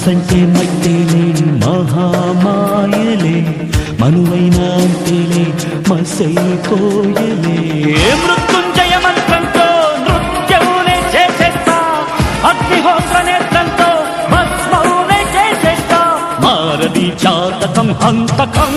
మనసంటే మట్టేలే మహామాయలే మనువైన అంతేలే మసైపోయలే మృత్యుంజయ మంత్రంతో నృత్యమునే చేసేస్తా అగ్నిహోత్ర నేత్రంతో భస్మమునే చేసేస్తా మారది జాతకం హంతకం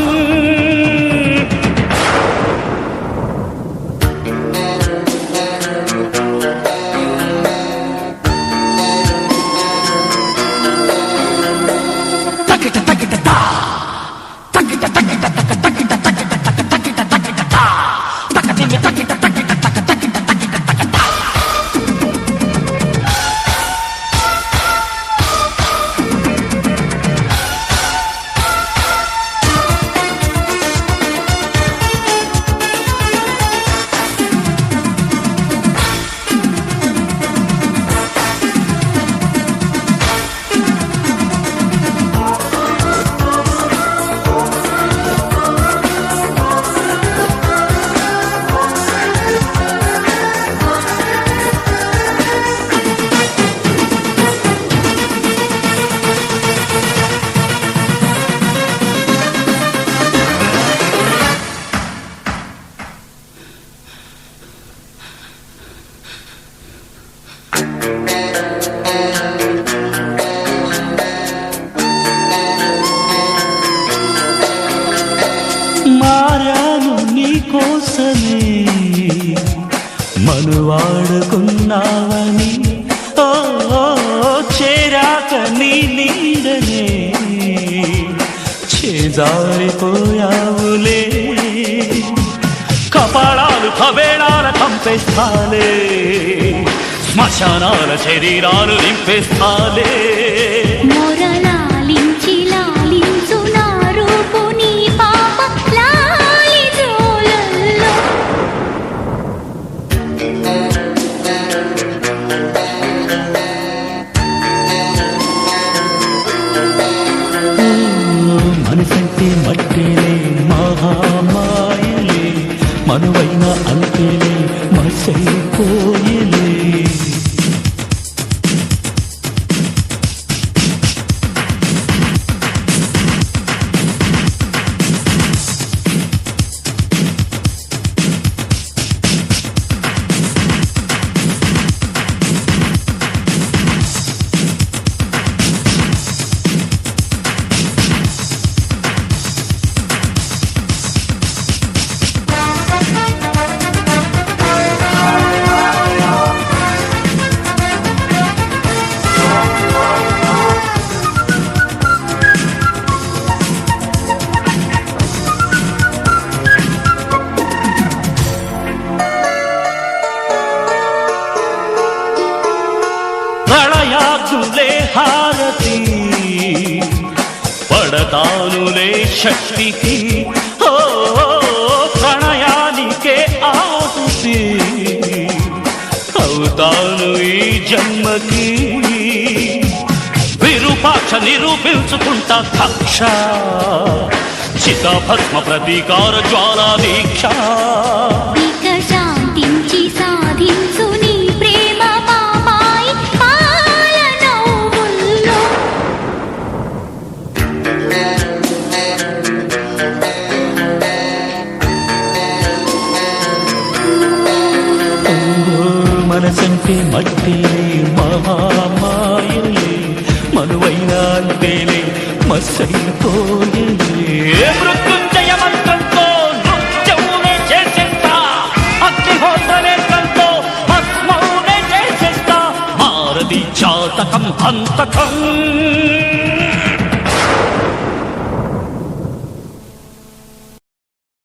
మారాను నీ కోసమే మనువాడుకున్నావని ఓ చేరాక నీ నీడనే చేజారిపోయావులే కపాళాలు కవేళాల కంపేస్తాలే శ్మశానాల శరీరాలు నింపేస్తాలే మనసంటే మట్టేలే మహామాయలే మనువైన అంతేలే మసైపోయలే ప్రళయాగ్నులే హారతి పడతానులే శక్తికి ఓ ప్రణయానికే ఆహుతి అవుతాను ఈ జన్మకి విరూపాక్ష నిరూపించుకుంటా కక్ష చితాభస్మ ప్రతీకార జ్వాలా దీక్ష మనసంటే మట్టేలే మహామాయలే మనువైన అంతేలే మసైపోయలే మృత్యుంజయ మంత్రంతో నృత్యమునే చేసేస్తా అగ్నిహోత్ర నేత్రంతో భస్మమునే చేసేస్తా మారది జాతకం హంతకం